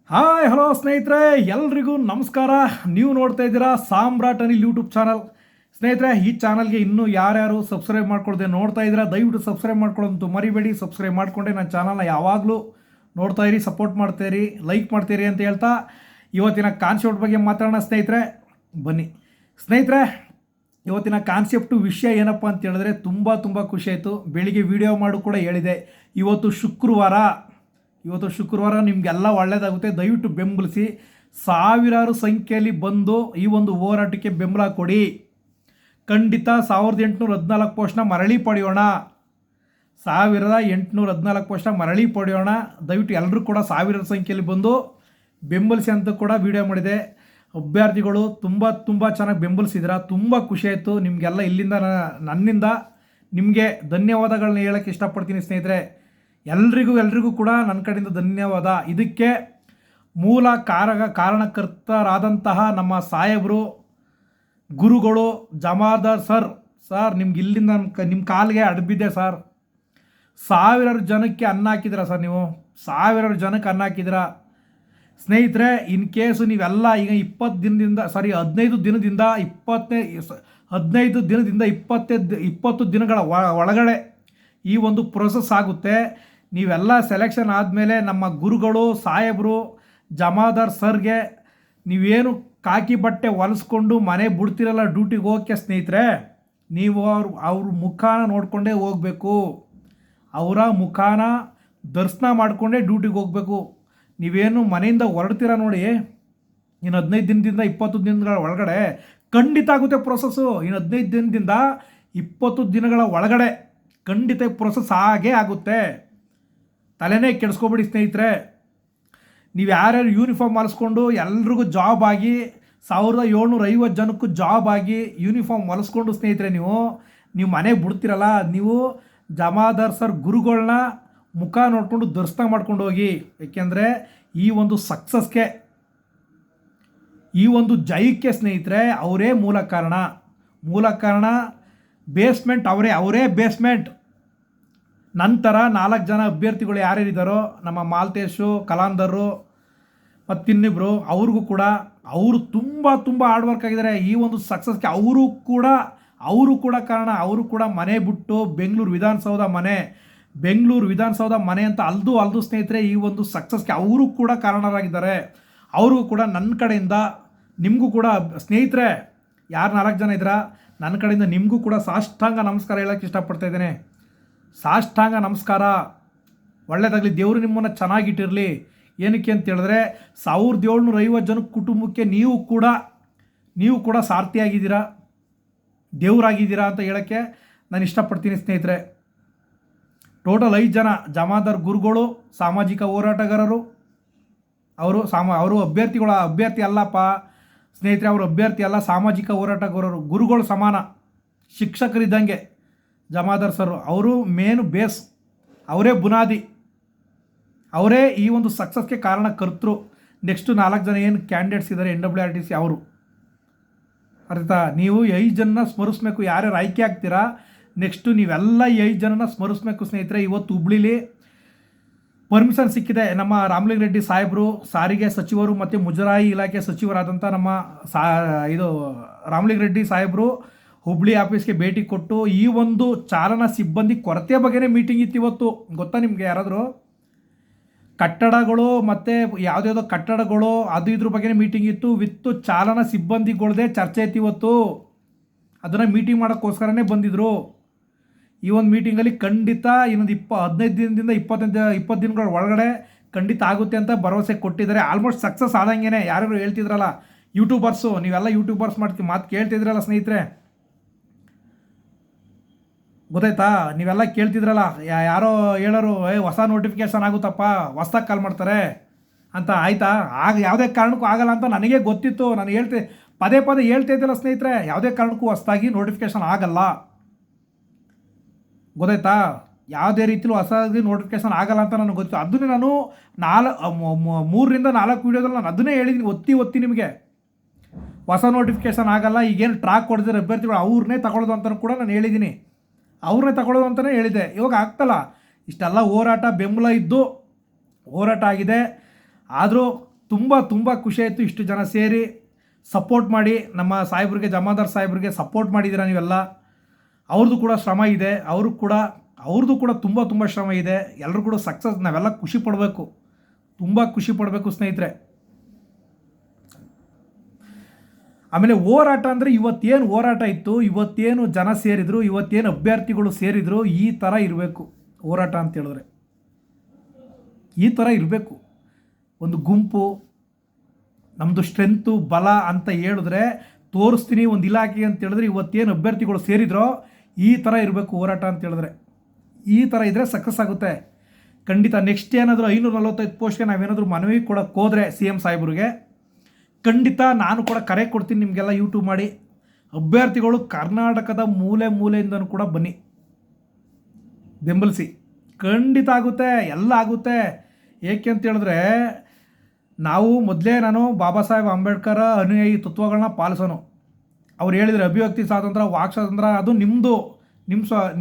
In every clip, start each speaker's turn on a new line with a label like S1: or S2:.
S1: Hi hello ಸ್ನೇಹಿತರೆ, ಎಲ್ರಿಗೂ ನಮಸ್ಕಾರ. ನೀವು ನೋಡ್ತಾ ಇದ್ದೀರಾ ಸಾಮ್ರಾಟ್ ಅನಿಲ್ ಯೂಟ್ಯೂಬ್ ಚಾನಲ್. ಸ್ನೇಹಿತರೆ, ಈ ಚಾನಲ್ಗೆ ಇನ್ನೂ ಯಾರ್ಯಾರು ಸಬ್ಸ್ಕ್ರೈಬ್ ಮಾಡ್ಕೊಳ್ದೆ ನೋಡ್ತಾ ಇದ್ದೀರಾ, ದಯವಿಟ್ಟು ಸಬ್ಸ್ಕ್ರೈಬ್ ಮಾಡ್ಕೊಳ್ಳೋದು ಮರಿಬೇಡಿ. ಸಬ್ಸ್ಕ್ರೈಬ್ ಮಾಡಿಕೊಂಡೆ ನನ್ನ ಚಾನಲ್ನ ಯಾವಾಗಲೂ ನೋಡ್ತಾ ಇರಿ, ಸಪೋರ್ಟ್ ಮಾಡ್ತೀರಿ, ಲೈಕ್ ಮಾಡ್ತೀರಿ ಅಂತ ಹೇಳ್ತಾ ಇವತ್ತಿನ ಕಾನ್ಸೆಪ್ಟ್ ಬಗ್ಗೆ ಮಾತಾಡೋಣ ಸ್ನೇಹಿತರೆ. ಬನ್ನಿ ಸ್ನೇಹಿತರೆ, ಇವತ್ತಿನ ಕಾನ್ಸೆಪ್ಟು ವಿಷಯ ಏನಪ್ಪ ಅಂತ ಹೇಳಿದ್ರೆ ತುಂಬ ಖುಷಿ ಆಯಿತು. ಬೆಳಿಗ್ಗೆ ವಿಡಿಯೋ ಮಾಡು ಕೂಡ ಹೇಳಿದೆ. ಇವತ್ತು ಶುಕ್ರವಾರ ನಿಮಗೆಲ್ಲ ಒಳ್ಳೆಯದಾಗುತ್ತೆ. ದಯವಿಟ್ಟು ಬೆಂಬಲಿಸಿ. ಸಾವಿರಾರು ಸಂಖ್ಯೆಯಲ್ಲಿ ಬಂದು ಈ ಒಂದು ಹೋರಾಟಕ್ಕೆ ಬೆಂಬಲ ಕೊಡಿ. ಖಂಡಿತ 1814 ಪೋಸ್ಟ್ನ ಮರಳಿ ಪಡೆಯೋಣ. 1814 ಪೋಸ್ಟ್ನ ಮರಳಿ ಪಡೆಯೋಣ. ದಯವಿಟ್ಟು ಎಲ್ಲರೂ ಕೂಡ ಸಾವಿರಾರು ಸಂಖ್ಯೆಯಲ್ಲಿ ಬಂದು ಬೆಂಬಲಿಸಿ ಅಂತ ಕೂಡ ವಿಡಿಯೋ ಮಾಡಿದೆ. ಅಭ್ಯರ್ಥಿಗಳು ತುಂಬ ಚೆನ್ನಾಗಿ ಬೆಂಬಲಿಸಿದ್ರ, ತುಂಬ ಖುಷಿಯಾಯಿತು. ನಿಮಗೆಲ್ಲ ಇಲ್ಲಿಂದ ನನ್ನಿಂದ ನಿಮಗೆ ಧನ್ಯವಾದಗಳನ್ನ ಹೇಳೋಕ್ಕೆ ಇಷ್ಟಪಡ್ತೀನಿ ಸ್ನೇಹಿತರೆ. ಎಲ್ರಿಗೂ ಕೂಡ ನನ್ನ ಕಡೆಯಿಂದ ಧನ್ಯವಾದ. ಇದಕ್ಕೆ ಮೂಲ ಕಾರಣಕರ್ತರಾದಂತಹ ನಮ್ಮ ಸಾಹೇಬರು, ಗುರುಗಳು, ಜಮಾದಾರ್ ಸರ್ ನಿಮ್ಗೆ ಇಲ್ಲಿಂದ ನಿಮ್ಮ ಕಾಲಿಗೆ ಅಡ್ಬಿದ್ದೆ ಸರ್. ಸಾವಿರಾರು ಜನಕ್ಕೆ ಅನ್ನ ಹಾಕಿದ್ದೀರಾ ಸರ್. ನೀವು ಸಾವಿರಾರು ಜನಕ್ಕೆ ಅನ್ನ ಹಾಕಿದ್ದೀರಾ ಸ್ನೇಹಿತರೆ. ಇನ್ ಕೇಸು ನೀವೆಲ್ಲ ಈಗ 15 ದಿನದಿಂದ 20 ದಿನಗಳ ಒಳಗಡೆ ಈ ಒಂದು ಪ್ರೊಸೆಸ್ ಆಗುತ್ತೆ. ನೀವೆಲ್ಲ ಸೆಲೆಕ್ಷನ್ ಆದಮೇಲೆ ನಮ್ಮ ಗುರುಗಳು, ಸಾಹೇಬರು, ಜಮಾದಾರ್ ಸರ್ಗೆ ನೀವೇನು ಕಾಕಿ ಬಟ್ಟೆ ಹೊಲಿಸ್ಕೊಂಡು ಮನೆ ಬಿಡ್ತಿರಲ್ಲ ಡ್ಯೂಟಿಗೆ ಹೋಗೋಕ್ಕೆ ಸ್ನೇಹಿತರೆ, ನೀವು ಅವ್ರ ಮುಖಾನ ನೋಡಿಕೊಂಡೇ ಹೋಗಬೇಕು. ಅವರ ಮುಖಾನ ದರ್ಶನ ಮಾಡಿಕೊಂಡೇ ಡ್ಯೂಟಿಗೆ ಹೋಗಬೇಕು. ನೀವೇನು ಮನೆಯಿಂದ ಹೊರಡ್ತೀರ ನೋಡಿ, ಇನ್ನು 15 ದಿನದಿಂದ 20 ದಿನಗಳ ಒಳಗಡೆ ಖಂಡಿತ ಆಗುತ್ತೆ ಪ್ರೊಸೆಸ್ಸು. ಇನ್ನು 15 ದಿನದಿಂದ 20 ದಿನಗಳ ಒಳಗಡೆ ಖಂಡಿತ ಪ್ರೊಸೆಸ್ ಆಗೇ ಆಗುತ್ತೆ. ತಲೆನೇ ಕೆಡಿಸ್ಕೊಬೇಡಿ ಸ್ನೇಹಿತರೆ. ನೀವು ಯಾರ್ಯಾರು ಯೂನಿಫಾರ್ಮ್ ಹೊಲಿಸ್ಕೊಂಡು ಎಲ್ರಿಗೂ ಜಾಬ್ ಆಗಿ 1750 ಜನಕ್ಕೂ ಜಾಬ್ ಆಗಿ ಯೂನಿಫಾರ್ಮ್ ಹೊಲಿಸ್ಕೊಂಡು ಸ್ನೇಹಿತರೆ ನೀವು ಮನೆಗೆ ಬಿಡ್ತೀರಲ್ಲ, ನೀವು ಜಮಾದಾರ್ ಸರ್ ಗುರುಗಳನ್ನ ಮುಖ ನೋಡಿಕೊಂಡು ದರ್ಶನ ಮಾಡ್ಕೊಂಡು ಹೋಗಿ. ಏಕೆಂದರೆ ಈ ಒಂದು ಸಕ್ಸಸ್ಗೆ, ಈ ಒಂದು ಜಯಕ್ಕೆ ಸ್ನೇಹಿತರೆ ಅವರೇ ಮೂಲ ಕಾರಣ. ಬೇಸ್ಮೆಂಟ್ ಅವರೇ ಬೇಸ್ಮೆಂಟ್. ನಂತರ 4 ಜನ ಅಭ್ಯರ್ಥಿಗಳು ಯಾರ್ಯಾರಿದ್ದಾರೋ, ನಮ್ಮ ಮಾಲ್ತೇಶು, ಕಲಾಂದರು ಮತ್ತಿನ್ನಿಬ್ಬರು, ಅವ್ರಿಗೂ ಕೂಡ ಅವರು ತುಂಬ ಹಾರ್ಡ್ ವರ್ಕ್ ಆಗಿದ್ದಾರೆ. ಈ ಒಂದು ಸಕ್ಸಸ್ಗೆ ಅವರು ಕೂಡ ಕಾರಣ. ಅವರು ಕೂಡ ಮನೆ ಬಿಟ್ಟು ಬೆಂಗಳೂರು ವಿಧಾನಸೌಧ ಮನೆ ಅಂತ ಅಲ್ದು ಸ್ನೇಹಿತರೆ, ಈ ಒಂದು ಸಕ್ಸಸ್ಗೆ ಅವರು ಕೂಡ ಕಾರಣರಾಗಿದ್ದಾರೆ. ಅವ್ರಿಗೂ ಕೂಡ ನನ್ನ ಕಡೆಯಿಂದ, ನಿಮಗೂ ಕೂಡ ಸ್ನೇಹಿತರೆ, ಯಾರು 4 ಜನ ಇದ್ದೀರಾ, ನನ್ನ ಕಡೆಯಿಂದ ನಿಮಗೂ ಕೂಡ ಸಾಷ್ಟಾಂಗ ನಮಸ್ಕಾರ ಹೇಳೋಕ್ಕೆ ಇಷ್ಟಪಡ್ತಾ ಇದ್ದೇನೆ. ಸಾಷ್ಟಾಂಗ ನಮಸ್ಕಾರ. ಒಳ್ಳೆಯದಾಗಲಿ, ದೇವರು ನಿಮ್ಮನ್ನು ಚೆನ್ನಾಗಿಟ್ಟಿರಲಿ. ಏನಕ್ಕೆ ಅಂತ ಹೇಳಿದ್ರೆ 1750 ಜನ ಕುಟುಂಬಕ್ಕೆ ನೀವು ಕೂಡ ಸಾರ್ಥಿಯಾಗಿದ್ದೀರಾ, ದೇವರಾಗಿದ್ದೀರಾ ಅಂತ ಹೇಳೋಕ್ಕೆ ನಾನು ಇಷ್ಟಪಡ್ತೀನಿ ಸ್ನೇಹಿತರೆ. ಟೋಟಲ್ 5 ಜನ ಜಮಾದಾರ್ ಗುರುಗಳು, ಸಾಮಾಜಿಕ ಹೋರಾಟಗಾರರು. ಅವರು ಅಭ್ಯರ್ಥಿ ಅಲ್ಲಪ್ಪ ಸ್ನೇಹಿತರೆ, ಅವರು ಅಭ್ಯರ್ಥಿ ಅಲ್ಲ, ಸಾಮಾಜಿಕ ಹೋರಾಟಗಾರರು. ಗುರುಗಳು ಸಮಾನ, ಶಿಕ್ಷಕರಿದ್ದಂಗೆ ಜಮಾದಾರ್ ಸರ್. ಅವರು ಮೇನು ಬೇಸ್, ಅವರೇ ಬುನಾದಿ, ಅವರೇ ಈ ಒಂದು ಸಕ್ಸಸ್ಗೆ ಕಾರಣಕರ್ತರು. ನೆಕ್ಸ್ಟು 4 ಜನ ಏನು ಕ್ಯಾಂಡಿಡೇಟ್ಸ್ ಇದ್ದಾರೆ NWRTC ಅವರು. ಅರ್ಥ, ನೀವು 5 ಜನನ ಸ್ಮರಿಸ್ಬೇಕು. ಯಾರ್ಯಾರು ಆಯ್ಕೆ ಆಗ್ತೀರಾ ನೆಕ್ಸ್ಟು ನೀವೆಲ್ಲ ಈ 5 ಜನನ ಸ್ಮರಿಸ್ಬೇಕು ಸ್ನೇಹಿತರೆ. ಇವತ್ತು ಹುಬ್ಳಿಲಿ ಪರ್ಮಿಷನ್ ಸಿಕ್ಕಿದೆ. ನಮ್ಮ ರಾಮಲಿಂಗಾರೆಡ್ಡಿ ಸಾಹೇಬರು, ಸಾರಿಗೆ ಸಚಿವರು ಮತ್ತು ಮುಜರಾಯಿ ಇಲಾಖೆ ಸಚಿವರಾದಂಥ ನಮ್ಮ ರಾಮಲಿಂಗಾರೆಡ್ಡಿ ಸಾಹೇಬರು ಹುಬ್ಳಿ ಆಫೀಸ್ಗೆ ಭೇಟಿ ಕೊಟ್ಟು ಈ ಒಂದು ಚಾಲನಾ ಸಿಬ್ಬಂದಿ ಕೊರತೆ ಬಗ್ಗೆನೇ ಮೀಟಿಂಗ್ ಇತ್ತು ಇವತ್ತು. ಗೊತ್ತಾ ನಿಮಗೆ? ಯಾರಾದರೂ ಕಟ್ಟಡಗಳು ಮತ್ತು ಯಾವುದ್ಯಾವುದೋ ಕಟ್ಟಡಗಳು ಅದು ಇದ್ರ ಬಗ್ಗೆನೇ ಮೀಟಿಂಗ್ ಇತ್ತು. ವಿತ್ತು ಚಾಲನಾ ಸಿಬ್ಬಂದಿಗಳದೇ ಚರ್ಚೆ ಇತ್ತು ಇವತ್ತು. ಅದನ್ನು ಮೀಟಿಂಗ್ ಮಾಡೋಕ್ಕೋಸ್ಕರನೇ ಬಂದಿದ್ದರು. ಈ ಒಂದು ಮೀಟಿಂಗಲ್ಲಿ ಖಂಡಿತ ಇನ್ನೊಂದು 15 ದಿನದಿಂದ 20 ದಿನಗಳ ಒಳಗಡೆ ಖಂಡಿತ ಆಗುತ್ತೆ ಅಂತ ಭರವಸೆ ಕೊಟ್ಟಿದ್ದಾರೆ. ಆಲ್ಮೋಸ್ಟ್ ಸಕ್ಸಸ್ ಆದಂಗೆ. ಯಾರು ಹೇಳ್ತಿದ್ರಲ್ಲ ಯೂಟ್ಯೂಬರ್ಸು, ನೀವೆಲ್ಲ ಯೂಟ್ಯೂಬರ್ಸ್ ಮಾತು ಕೇಳ್ತಿದ್ರಲ್ಲ ಸ್ನೇಹಿತರೆ, ಗೊತ್ತಾಯ್ತಾ? ನೀವೆಲ್ಲ ಕೇಳ್ತಿದ್ರಲ್ಲ, ಯಾರೋ ಹೇಳೋರು ಹೊಸ ನೋಟಿಫಿಕೇಷನ್ ಆಗುತ್ತಪ್ಪ, ಹೊಸ್ದಾಗಿ ಕಾಲ್ ಮಾಡ್ತಾರೆ ಅಂತ. ಆಯಿತಾ? ಯಾವುದೇ ಕಾರಣಕ್ಕೂ ಆಗಲ್ಲ ಅಂತ ನನಗೆ ಗೊತ್ತಿತ್ತು. ನಾನು ಪದೇ ಹೇಳ್ತಾ ಇದ್ದಿಲ್ಲ ಸ್ನೇಹಿತರೆ, ಯಾವುದೇ ಕಾರಣಕ್ಕೂ ಹೊಸದಾಗಿ ನೋಟಿಫಿಕೇಷನ್ ಆಗಲ್ಲ. ಗೊತ್ತಾಯ್ತಾ? ಯಾವುದೇ ರೀತಿಲೂ ಹೊಸದಾಗಿ ನೋಟಿಫಿಕೇಷನ್ ಆಗಲ್ಲ ಅಂತ ನನಗೆ ಗೊತ್ತಿತ್ತು. ಅದನ್ನೇ ನಾನು 3 ರಿಂದ 4 ವೀಡಿಯೋದಲ್ಲಿ ನಾನು ಅದನ್ನೇ ಹೇಳಿದ್ದೀನಿ, ಒತ್ತಿ ನಿಮಗೆ ಹೊಸ ನೋಟಿಫಿಕೇಷನ್ ಆಗಲ್ಲ. ಈಗೇನು ಟ್ರ್ಯಾಕ್ ಕೊಡ್ತಿದ್ದಾರೆ ಅಭ್ಯರ್ಥಿಗಳು ಅವ್ರನ್ನೇ ತಗೊಳ್ಳೋದು ಅಂತ ಕೂಡ ನಾನು ಹೇಳಿದ್ದೀನಿ. ಅವ್ರನ್ನೇ ತಗೊಳ್ಳೋದು ಅಂತಲೇ ಹೇಳಿದೆ. ಇವಾಗ ಆಗ್ತಲ್ಲ, ಇಷ್ಟೆಲ್ಲ ಹೋರಾಟ ಬೆಂಬಲ ಇದ್ದು ಹೋರಾಟ ಆಗಿದೆ. ಆದರೂ ತುಂಬ ತುಂಬ ಖುಷಿ ಆಯಿತು ಇಷ್ಟು ಜನ ಸೇರಿ ಸಪೋರ್ಟ್ ಮಾಡಿ ನಮ್ಮ ಸಾಹೇಬ್ರಿಗೆ ಜಮಾದಾರ್ ಸಾಹೇಬ್ರಿಗೆ ಸಪೋರ್ಟ್ ಮಾಡಿದ್ದೀರಾ ನೀವೆಲ್ಲ. ಅವ್ರದ್ದು ಕೂಡ ಶ್ರಮ ಇದೆ, ಅವ್ರದ್ದು ಕೂಡ ತುಂಬ ತುಂಬ ಶ್ರಮ ಇದೆ. ಎಲ್ಲರೂ ಕೂಡ ಸಕ್ಸಸ್, ನಾವೆಲ್ಲ ಖುಷಿ ಪಡಬೇಕು, ತುಂಬ ಖುಷಿ ಪಡಬೇಕು ಸ್ನೇಹಿತರೆ. ಆಮೇಲೆ ಹೋರಾಟ ಅಂದರೆ ಇವತ್ತೇನು ಹೋರಾಟ ಇತ್ತು, ಇವತ್ತೇನು ಜನ ಸೇರಿದ್ರು, ಇವತ್ತೇನು ಅಭ್ಯರ್ಥಿಗಳು ಸೇರಿದ್ರು, ಈ ಥರ ಇರಬೇಕು ಹೋರಾಟ ಅಂತ ಹೇಳಿದ್ರೆ. ಈ ಥರ ಇರಬೇಕು ಒಂದು ಗುಂಪು. ನಮ್ಮದು ಸ್ಟ್ರೆಂತು ಬಲ ಅಂತ ಹೇಳಿದ್ರೆ ತೋರಿಸ್ತೀನಿ ಒಂದು ಇಲಾಖೆ ಅಂತ ಹೇಳಿದ್ರೆ, ಇವತ್ತೇನು ಅಭ್ಯರ್ಥಿಗಳು ಸೇರಿದ್ರೋ ಈ ಥರ ಇರಬೇಕು ಹೋರಾಟ ಅಂತ ಹೇಳಿದ್ರೆ. ಈ ಥರ ಇದ್ದರೆ ಸಕ್ಸಸ್ ಆಗುತ್ತೆ ಖಂಡಿತ. ನೆಕ್ಸ್ಟ್ ಏನಾದರೂ 545 ಪೋಸ್ಟ್ಗೆ ನಾವೇನಾದರೂ ಮನವಿ ಕೊಡೋಕ್ಕೆ ಹೋದರೆ CM ಸಾಹೇಬ್ರಿಗೆ, ಖಂಡಿತ ನಾನು ಕೂಡ ಕರೆ ಕೊಡ್ತೀನಿ ನಿಮಗೆಲ್ಲ. ಯೂಟ್ಯೂಬ್ ಮಾಡಿ ಅಭ್ಯರ್ಥಿಗಳು ಕರ್ನಾಟಕದ ಮೂಲೆ ಮೂಲೆಯಿಂದನೂ ಕೂಡ ಬನ್ನಿ, ಬೆಂಬಲಿಸಿ. ಖಂಡಿತ ಆಗುತ್ತೆ, ಎಲ್ಲ ಆಗುತ್ತೆ. ಏಕೆ ಅಂತ ಹೇಳಿದ್ರೆ ನಾನು ಬಾಬಾ ಸಾಹೇಬ್ ಅಂಬೇಡ್ಕರ್ ಅನುಯಾಯಿ ತತ್ವಗಳನ್ನ ಪಾಲಿಸೋನು. ಅವ್ರು ಹೇಳಿದರೆ ಅಭಿವ್ಯಕ್ತಿ ಸ್ವಾತಂತ್ರ್ಯ, ವಾಕ್ ಸ್ವಾತಂತ್ರ್ಯ ಅದು ನಿಮ್ಮದು,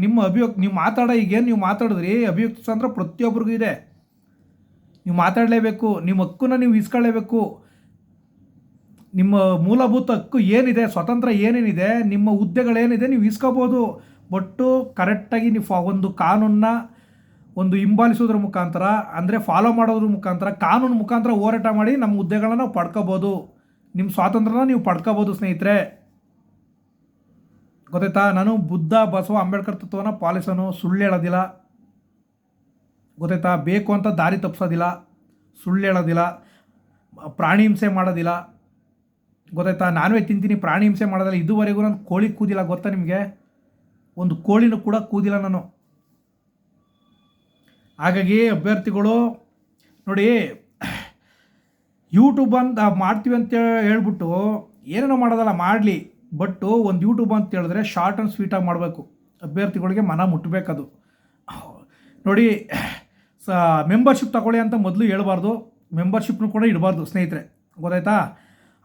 S1: ನಿಮ್ಮ ಅಭಿವ್ಯಕ್ತಿ. ನೀವು ಈಗೇನು ನೀವು ಮಾತಾಡಿದ್ರಿ, ಅಭಿವ್ಯಕ್ತಿ ಸ್ವಾತಂತ್ರ್ಯ ಪ್ರತಿಯೊಬ್ಬರಿಗೂ ಇದೆ. ನೀವು ಮಾತಾಡಲೇಬೇಕು, ನಿಮ್ಮ ಹಕ್ಕನ್ನು ನೀವು ಇಸ್ಕೊಳ್ಳೇಬೇಕು. ನಿಮ್ಮ ಮೂಲಭೂತ ಹಕ್ಕು ಏನಿದೆ, ಸ್ವತಂತ್ರ ಏನೇನಿದೆ, ನಿಮ್ಮ ಹುದ್ದೆಗಳೇನಿದೆ ನೀವು ಇಸ್ಕೋಬೋದು. ಬಟ್ಟು ಕರೆಕ್ಟಾಗಿ ನೀವು ಒಂದು ಕಾನೂನನ್ನ ಒಂದು ಹಿಂಬಾಲಿಸೋದ್ರ ಮುಖಾಂತರ, ಅಂದರೆ ಫಾಲೋ ಮಾಡೋದ್ರ ಮುಖಾಂತರ, ಕಾನೂನು ಮುಖಾಂತರ ಹೋರಾಟ ಮಾಡಿ ನಮ್ಮ ಹುದ್ದೆಗಳನ್ನ ನಾವು ಪಡ್ಕೋಬೋದು, ನಿಮ್ಮ ಸ್ವಾತಂತ್ರ್ಯನ ನೀವು ಪಡ್ಕೋಬೋದು ಸ್ನೇಹಿತರೆ. ಗೊತ್ತಾಯ್ತಾ? ನಾನು ಬುದ್ಧ ಬಸವ ಅಂಬೇಡ್ಕರ್ ತತ್ವನ ಪಾಲಿಸೋನು, ಸುಳ್ಳು ಹೇಳೋದಿಲ್ಲ. ಗೊತ್ತಾಯ್ತಾ? ಬೇಕು ಅಂತ ದಾರಿ ತಪ್ಪಿಸೋದಿಲ್ಲ, ಸುಳ್ಳು ಹೇಳೋದಿಲ್ಲ, ಪ್ರಾಣಿ ಹಿಂಸೆ ಮಾಡೋದಿಲ್ಲ. ಗೊತ್ತಾಯ್ತಾ? ನಾನೇ ತಿಂತೀನಿ, ಪ್ರಾಣಿ ಹಿಂಸೆ ಮಾಡೋದಿಲ್ಲ. ಇದುವರೆಗೂ ನಾನು ಕೋಳಿ ಕೂದಿಲ್ಲ, ಗೊತ್ತಾ ನಿಮಗೆ? ಒಂದು ಕೋಳಿನೂ ಕೂಡ ಕೂದಿಲ್ಲ ನಾನು. ಹಾಗಾಗಿ ಅಭ್ಯರ್ಥಿಗಳು ನೋಡಿ, ಯೂಟ್ಯೂಬ್ ಅಂತ ಮಾಡ್ತೀವಿ ಅಂತ ಹೇಳ್ಬಿಟ್ಟು ಏನೇನೋ ಮಾಡೋದಲ್ಲ, ಮಾಡಲಿ. ಬಟ್ಟು ಒಂದು ಯೂಟ್ಯೂಬ್ ಅಂತ ಹೇಳಿದ್ರೆ ಶಾರ್ಟ್ ಆ್ಯಂಡ್ ಸ್ವೀಟಾಗಿ ಮಾಡಬೇಕು, ಅಭ್ಯರ್ಥಿಗಳಿಗೆ ಮನ ಮುಟ್ಟಬೇಕದು. ನೋಡಿ, ಮೆಂಬರ್ಶಿಪ್ ತಗೊಳ್ಳಿ ಅಂತ ಮೊದಲು ಹೇಳ್ಬಾರ್ದು, ಮೆಂಬರ್ಶಿಪ್ನು ಕೂಡ ಇಡಬಾರ್ದು ಸ್ನೇಹಿತರೆ. ಗೊತ್ತಾಯ್ತಾ?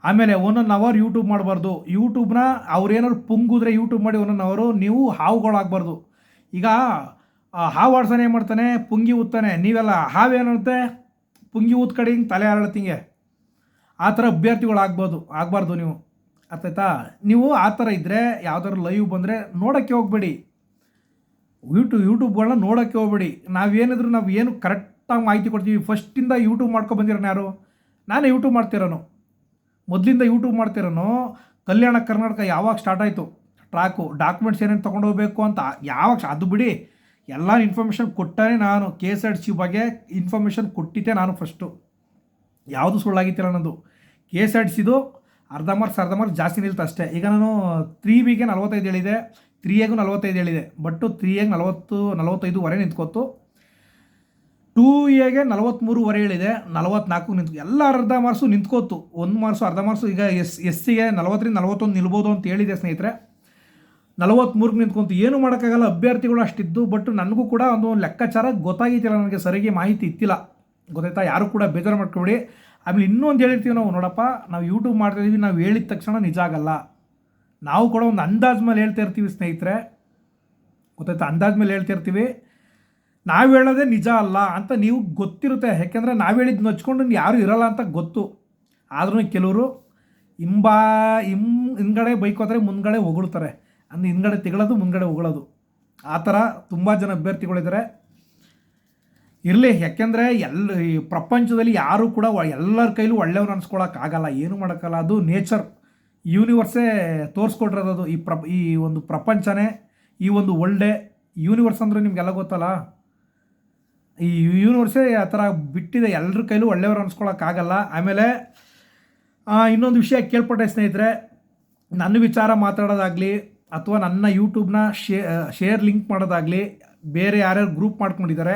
S1: ಆಮೇಲೆ 1 ಅವರ್ ಯೂಟ್ಯೂಬ್ ಮಾಡಬಾರ್ದು. ಯೂಟ್ಯೂಬ್ನ ಅವ್ರೇನಾದ್ರು ಪುಂಗಿದ್ರೆ ಯೂಟ್ಯೂಬ್ ಮಾಡಿ 1 ಅವರು ನೀವು ಹಾವುಗಳಾಗಬಾರ್ದು. ಈಗ ಹಾವು ಆಡ್ಸೋನೆ ಏನು ಮಾಡ್ತಾನೆ, ಪುಂಗಿ ಊದ್ತಾನೆ. ನೀವೆಲ್ಲ ಹಾವೇನಂತೆ ಪುಂಗಿ ಊದ್ ಕಡೆ ಹಿಂಗೆ ತಲೆ ಹರಳ್ತಿಂಗೆ, ಆ ಥರ ಅಭ್ಯರ್ಥಿಗಳು ಆಗಬಾರ್ದು ನೀವು. ಅರ್ಥಾಯ್ತಾ? ನೀವು ಆ ಥರ ಇದ್ದರೆ ಯಾವ್ದಾದ್ರು ಲೈವ್ ಬಂದರೆ ನೋಡೋಕ್ಕೆ ಹೋಗಬೇಡಿ, ಯೂಟ್ಯೂಬ್ಗಳನ್ನ ನೋಡೋಕ್ಕೆ ಹೋಗಬೇಡಿ. ನಾವು ಏನು ಕರೆಕ್ಟಾಗಿ ಮಾಹಿತಿ ಕೊಡ್ತೀವಿ. ಫಸ್ಟಿಂದ ಯೂಟ್ಯೂಬ್ ಮಾಡ್ಕೊಬಂದಿರೋನು ಯಾರು? ನಾನೇ ಯೂಟ್ಯೂಬ್ ಮಾಡ್ತಿರೋನು, ಮೊದಲಿಂದ ಯೂಟ್ಯೂಬ್ ಮಾಡ್ತಿರೋನು. ಕಲ್ಯಾಣ ಕರ್ನಾಟಕ ಯಾವಾಗ ಸ್ಟಾರ್ಟ್ ಆಯಿತು, ಟ್ರ್ಯಾಕು ಡಾಕ್ಯುಮೆಂಟ್ಸ್ ಏನೇನು ತೊಗೊಂಡೋಗ್ಬೇಕು ಅಂತ ಯಾವಾಗ, ಅದು ಬಿಡಿ, ಎಲ್ಲ ಇನ್ಫಾರ್ಮೇಷನ್ ಕೊಟ್ಟಾನೆ ನಾನು. KSRTC ಬಗ್ಗೆ ಇನ್ಫಾರ್ಮೇಷನ್ ಕೊಟ್ಟಿದ್ದೆ ನಾನು ಫಸ್ಟು, ಯಾವುದು ಸುಳ್ಳಾಗಿತ್ತಿಲ್ಲ ನನ್ನದು. KSRTCದು ಅರ್ಧ ಮಾರ್ಕ್ಸ್ ಜಾಸ್ತಿ ನಿಲ್ತು ಅಷ್ಟೇ. ಈಗ ನಾನು 3Bಗೆ 45 ಹೇಳಿದೆ, 3Aಗೂ 45 ಹೇಳಿದೆ. ಬಟ್ಟು 3Aಗೆ 45 ನಿಂತ್ಕೋತು, 2Aಗೆ 43 ಹೇಳಿದೆ, 44 ನಿಂತು. ಎಲ್ಲ ಅರ್ಧ ಮಾರ್ಕ್ಸು ನಿಂತ್ಕೋತು, 1 ಮಾರ್ಕ್ಸು ಅರ್ಧ ಮಾರ್ಕ್ಸು. ಈಗ SCಗೆ 40ರಿಂದ 41 ನಿಲ್ಬೋದು ಅಂತ ಹೇಳಿದೆ ಸ್ನೇಹಿತರೆ. 43ಗೆ ನಿಂತ್ಕೊಂತು. ಏನು ಮಾಡೋಕ್ಕಾಗಲ್ಲ, ಅಭ್ಯರ್ಥಿಗಳು ಅಷ್ಟಿದ್ದು. ಬಟ್ ನನಗೂ ಕೂಡ ಒಂದು ಲೆಕ್ಕಾಚಾರ ಗೊತ್ತಾಗಿತ್ತಿಲ್ಲ, ನನಗೆ ಸರಿಯಾಗಿ ಮಾಹಿತಿ ಇತ್ತಿಲ್ಲ. ಗೊತ್ತಾಯ್ತಾ? ಯಾರು ಕೂಡ ಬೇಜಾರು ಮಾಡ್ಕೊಬೇಡಿ. ಆಮೇಲೆ ಇನ್ನೊಂದು ಹೇಳಿರ್ತೀವಿ ನಾವು, ನೋಡಪ್ಪ, ನಾವು ಯೂಟ್ಯೂಬ್ ಮಾಡ್ತಾಯಿದ್ದೀವಿ, ನಾವು ಹೇಳಿದ ತಕ್ಷಣ ನಿಜ ಆಗಲ್ಲ. ನಾವು ಕೂಡ ಒಂದು ಅಂದಾಜು ಮೇಲೆ ಹೇಳ್ತಾ ಇರ್ತೀವಿ ಸ್ನೇಹಿತರೆ. ಗೊತ್ತಾಯ್ತಾ? ಅಂದಾಜು ಮೇಲೆ ಹೇಳ್ತಾ ಇರ್ತೀವಿ. ನಾವು ಹೇಳೋದೇ ನಿಜ ಅಲ್ಲ ಅಂತ ನೀವು ಗೊತ್ತಿರುತ್ತೆ. ಯಾಕೆಂದರೆ ನಾವು ಹೇಳಿದ್ದು ನಚ್ಕೊಂಡು ಯಾರು ಇರೋಲ್ಲ ಅಂತ ಗೊತ್ತು. ಆದ್ರೂ ಕೆಲವರು ಹಿಂದ್ಗಡೆ ಬೈಕೋತಾರೆ, ಮುಂದ್ಗಡೆ ಹೊಗಳ್ತಾರೆ. ಅಂದರೆ ಹಿಂದ್ಗಡೆ ತೆಗಳೋದು, ಮುಂದ್ಗಡೆ ಹೊಗಳೋದು, ಆ ಥರ ತುಂಬ ಜನ ಅಭ್ಯರ್ಥಿಗಳಿದ್ದಾರೆ. ಇರಲಿ, ಯಾಕೆಂದರೆ ಈ ಪ್ರಪಂಚದಲ್ಲಿ ಯಾರೂ ಕೂಡ ಎಲ್ಲರ ಕೈಲೂ ಒಳ್ಳೆಯವ್ರು ಅನ್ಸ್ಕೊಳಕ್ಕಾಗಲ್ಲ, ಏನು ಮಾಡೋಕ್ಕಲ್ಲ. ಅದು ನೇಚರ್, ಯೂನಿವರ್ಸೇ ತೋರಿಸ್ಕೊಟ್ರದು. ಈ ಒಂದು ಪ್ರಪಂಚನೇ ಈ ಒಂದು ಒಳ್ಳೆ ಯೂನಿವರ್ಸ್ ಅಂದರೆ ನಿಮಗೆಲ್ಲ ಗೊತ್ತಲ್ಲ. ಈ ಯೂನಿವರ್ಸೇ ಆ ಥರ ಬಿಟ್ಟಿದೆ, ಎಲ್ಲರ ಕೈಲೂ ಒಳ್ಳೆಯವ್ರು ಅನ್ಸ್ಕೊಳಕ್ಕಾಗಲ್ಲ. ಆಮೇಲೆ ಇನ್ನೊಂದು ವಿಷಯ ಕೇಳ್ಪಟ್ಟೆ ಸ್ನೇಹಿತರೆ, ನನ್ನ ವಿಚಾರ ಮಾತಾಡೋದಾಗಲಿ ಅಥವಾ ನನ್ನ ಯೂಟ್ಯೂಬ್ನ ಶೇರ್ ಲಿಂಕ್ ಮಾಡೋದಾಗಲಿ, ಬೇರೆ ಯಾರ್ಯಾರು ಗ್ರೂಪ್ ಮಾಡ್ಕೊಂಡಿದ್ದಾರೆ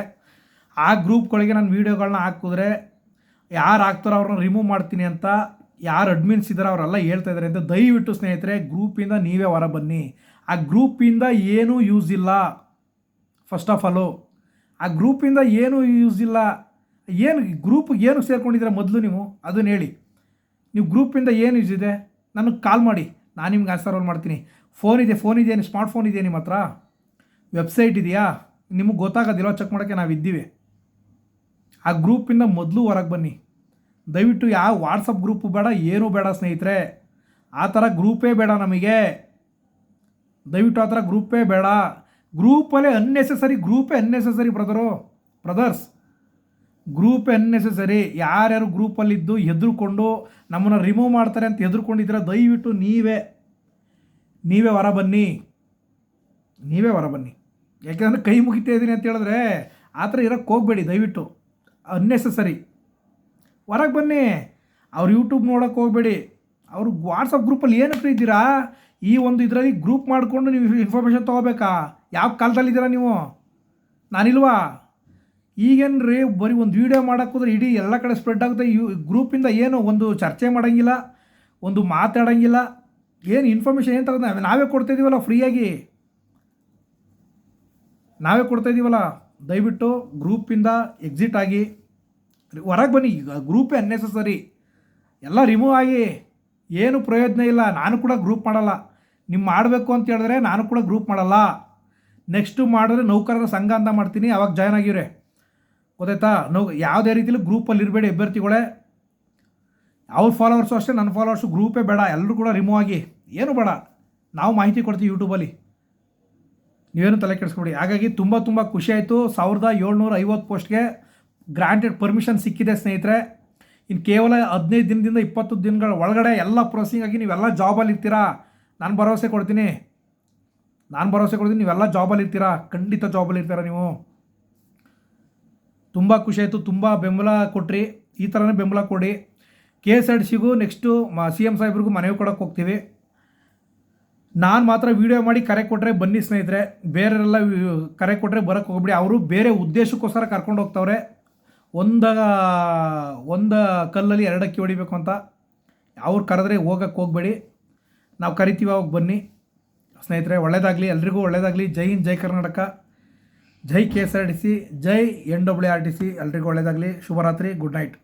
S1: ಆ ಗ್ರೂಪ್ಗಳಿಗೆ ನಾನು ವೀಡಿಯೋಗಳನ್ನ ಹಾಕಿದ್ರೆ ಯಾರು ಹಾಕ್ತಾರೋ ಅವ್ರನ್ನ ರಿಮೂವ್ ಮಾಡ್ತೀನಿ ಅಂತ ಯಾರು ಅಡ್ಮಿನ್ಸ್ ಇದ್ದಾರೆ ಅವರೆಲ್ಲ ಹೇಳ್ತಾ ಇದ್ದಾರೆ ಅಂತ. ದಯವಿಟ್ಟು ಸ್ನೇಹಿತರೆ, ಗ್ರೂಪಿಂದ ನೀವೇ ಹೊರ ಬನ್ನಿ. ಆ ಗ್ರೂಪಿಂದ ಏನೂ ಯೂಸ್ ಇಲ್ಲ. ಫಸ್ಟ್ ಆಫ್ ಆಲು ಆ ಗ್ರೂಪಿಂದ ಏನೂ ಯೂಸ್ ಇಲ್ಲ. ಗ್ರೂಪಿಗೆ ಏನು ಸೇರ್ಕೊಂಡಿದ್ದೀರ ಮೊದಲು ನೀವು ಅದನ್ನು ಹೇಳಿ. ನೀವು ಗ್ರೂಪಿಂದ ಏನು ಯೂಸ್ ಇದೆ? ನನಗೆ ಕಾಲ್ ಮಾಡಿ, ನಾನು ನಿಮ್ಗೆ ಆನ್ಸರ್ ಮಾಡ್ತೀನಿ. ಫೋನ್ ಇದೆಯಾ? ಸ್ಮಾರ್ಟ್ ಫೋನ್ ಇದೆಯಾ ನಿಮ್ಮ ಹತ್ರ? ವೆಬ್ಸೈಟ್ ಇದೆಯಾ? ನಿಮಗೆ ಗೊತ್ತಾಗೋದಿಲ್ಲ, ಚೆಕ್ ಮಾಡೋಕ್ಕೆ ನಾವಿದ್ದೀವಿ. ಆ ಗ್ರೂಪಿಂದ ಮೊದಲು ಹೊರಗೆ ಬನ್ನಿ. ದಯವಿಟ್ಟು ಯಾವ ವಾಟ್ಸಪ್ ಗ್ರೂಪು ಬೇಡ, ಏನೂ ಬೇಡ ಸ್ನೇಹಿತರೆ. ಆ ಥರ ಗ್ರೂಪೇ ಬೇಡ ನಮಗೆ. ದಯವಿಟ್ಟು ಆ ಥರ ಗ್ರೂಪೇ ಬೇಡ. ಗ್ರೂಪಲ್ಲೇ ಗ್ರೂಪೇ ಅನ್ನೆಸೆಸರಿ ಬ್ರದರ್ಸ್. ಗ್ರೂಪೇ ಅನ್ನೆಸೆಸರಿ. ಯಾರ್ಯಾರು ಗ್ರೂಪಲ್ಲಿದ್ದು ಹೆದರ್ಕೊಂಡು ನಮ್ಮನ್ನು ರಿಮೂವ್ ಮಾಡ್ತಾರೆ ಅಂತ ಹೆದರ್ಕೊಂಡಿದ್ದೀರ, ದಯವಿಟ್ಟು ನೀವೇ ಹೊರ ಬನ್ನಿ. ಯಾಕೆಂದರೆ ಕೈ ಮುಗಿತಾ ಇದ್ದೀನಿ ಅಂತ ಹೇಳಿದ್ರೆ ಆ ಥರ ಇರೋಕ್ಕೆ ಹೋಗಬೇಡಿ ದಯವಿಟ್ಟು. ಅನ್ನೆಸೆಸರಿ. ಹೊರಗೆ ಬನ್ನಿ. ಅವ್ರು ಯೂಟ್ಯೂಬ್ ನೋಡೋಕ್ಕೆ ಹೋಗಬೇಡಿ. ಅವರು ವಾಟ್ಸಪ್ ಗ್ರೂಪಲ್ಲಿ ಏನಕ್ಕೆ ಇದ್ದೀರಾ? ಈ ಒಂದು ಇದರಲ್ಲಿ ಗ್ರೂಪ್ ಮಾಡಿಕೊಂಡು ನೀವು ಇನ್ಫಾರ್ಮೇಷನ್ ತೊಗೋಬೇಕಾ? ಯಾವ ಕಾಲದಲ್ಲಿದ್ದೀರಾ ನೀವು? ನಾನಿಲ್ವಾ? ಈಗೇನು ರೀ, ಬರೀ ಒಂದು ವೀಡಿಯೋ ಮಾಡೋಕ್ಕೋದ್ರೆ ಇಡೀ ಎಲ್ಲ ಕಡೆ ಸ್ಪ್ರೆಡ್ ಆಗುತ್ತೆ. ಗ್ರೂಪಿಂದ ಏನು ಒಂದು ಚರ್ಚೆ ಮಾಡೋಂಗಿಲ್ಲ, ಒಂದು ಮಾತಾಡೋಂಗಿಲ್ಲ, ಏನು ಇನ್ಫಾರ್ಮೇಷನ್ ಏನು ತಗೋದು ನಾವೇ ಕೊಡ್ತಾಯಿದ್ದೀವಲ್ಲ ಫ್ರೀಯಾಗಿ. ದಯವಿಟ್ಟು ಗ್ರೂಪಿಂದ ಎಕ್ಸಿಟ್ ಆಗಿ ಹೊರಗೆ ಬನ್ನಿ. ಗ್ರೂಪೇ ಅನ್ನೆಸೆಸರಿ. ಎಲ್ಲ ರಿಮೂವ್ ಆಗಿ ಏನು ಪ್ರಯೋಜನ ಇಲ್ಲ. ನಾನು ಕೂಡ ಗ್ರೂಪ್ ಮಾಡಲ್ಲ. ನೀವು ಮಾಡಬೇಕು ಅಂತ ಹೇಳಿದ್ರೆ ನಾನು ಕೂಡ ಗ್ರೂಪ್ ಮಾಡಲ್ಲ. ನೆಕ್ಸ್ಟು ಮಾಡಿದ್ರೆ ನೌಕರರ ಸಂಘ ಅಂತ ಮಾಡ್ತೀನಿ, ಅವಾಗ ಜಾಯ್ನ್ ಆಗಿವ್ರೆ. ಗೊತ್ತಾಯ್ತಾ? ಯಾವುದೇ ರೀತಿಲಿ ಗ್ರೂಪಲ್ಲಿ ಇರಬೇಡಿ ಅಭ್ಯರ್ಥಿಗಳೇ. ಅವ್ರ ಫಾಲೋವರ್ಸು ಅಷ್ಟೇ, ನನ್ನ ಫಾಲೋವರ್ಸು. ಗ್ರೂಪೇ ಬೇಡ. ಎಲ್ಲರೂ ಕೂಡ ರಿಮೂವ್ ಆಗಿ. ಏನು ಬೇಡ. ನಾವು ಮಾಹಿತಿ ಕೊಡ್ತೀವಿ ಯೂಟ್ಯೂಬಲ್ಲಿ, ನೀವೇನು ತಲೆ ಕೆಡಿಸ್ಕೊಬೇಡಿ. ಹಾಗಾಗಿ ತುಂಬ ಖುಷಿ ಆಯಿತು. 1750 ಪೋಸ್ಟ್ಗೆ ಗ್ರಾಂಟೆಡ್ ಪರ್ಮಿಷನ್ ಸಿಕ್ಕಿದೆ ಸ್ನೇಹಿತರೆ. ಇನ್ನು ಕೇವಲ 15 ದಿನದಿಂದ 20 ದಿನಗಳ ಒಳಗಡೆ ಎಲ್ಲ ಪ್ರೊಸೆಸಿಂಗ್ ಆಗಿ ನೀವೆಲ್ಲ ಜಾಬಲ್ಲಿ ಇರ್ತೀರಾ. ನಾನು ಭರವಸೆ ಕೊಡ್ತೀನಿ. ನೀವೆಲ್ಲ ಜಾಬಲ್ಲಿ ಇರ್ತೀರಾ. ಖಂಡಿತ ಜಾಬಲ್ಲಿ ಇರ್ತೀರಾ ನೀವು. ತುಂಬ ಖುಷಿ ಆಯಿತು. ತುಂಬ ಬೆಂಬಲ ಕೊಟ್ರಿ. ಈ ಥರನೇ ಬೆಂಬಲ ಕೊಡಿ. KSRTCಗೂ ನೆಕ್ಸ್ಟು CM ಸಾಹೇಬ್ರಿಗೂ ಮನವಿ ಕೊಡೋಕ್ಕೆ ಹೋಗ್ತೀವಿ. ನಾನು ಮಾತ್ರ ವೀಡಿಯೋ ಮಾಡಿ ಕರೆ ಕೊಟ್ಟರೆ ಬನ್ನಿ ಸ್ನೇಹಿತರೆ. ಬೇರೆಲ್ಲ ಕರೆ ಕೊಟ್ಟರೆ ಬರೋಕ್ಕೆ ಹೋಗ್ಬಿಡಿ. ಅವರು ಬೇರೆ ಉದ್ದೇಶಕ್ಕೋಸ್ಕರ ಕರ್ಕೊಂಡು ಹೋಗ್ತವ್ರೆ. ಒಂದು ಕಲ್ಲಲ್ಲಿ 2 ಅಕ್ಕಿ ಹೊಡಿಬೇಕು ಅಂತ. ಅವ್ರು ಕರೆದ್ರೆ ಹೋಗಕ್ಕೆ ಹೋಗಬೇಡಿ. ನಾವು ಕರಿತೀವಿ, ಅವಾಗ ಬನ್ನಿ ಸ್ನೇಹಿತರೆ. ಒಳ್ಳೆಯದಾಗಲಿ, ಎಲ್ರಿಗೂ ಒಳ್ಳೆಯದಾಗಲಿ. ಜೈ ಹಿಂದ್, ಜೈ ಕರ್ನಾಟಕ, ಜೈ KSRTC, ಜೈ NWRTC. ಎಲ್ರಿಗೂ ಒಳ್ಳೆಯದಾಗಲಿ. ಶುಭರಾತ್ರಿ. Good night.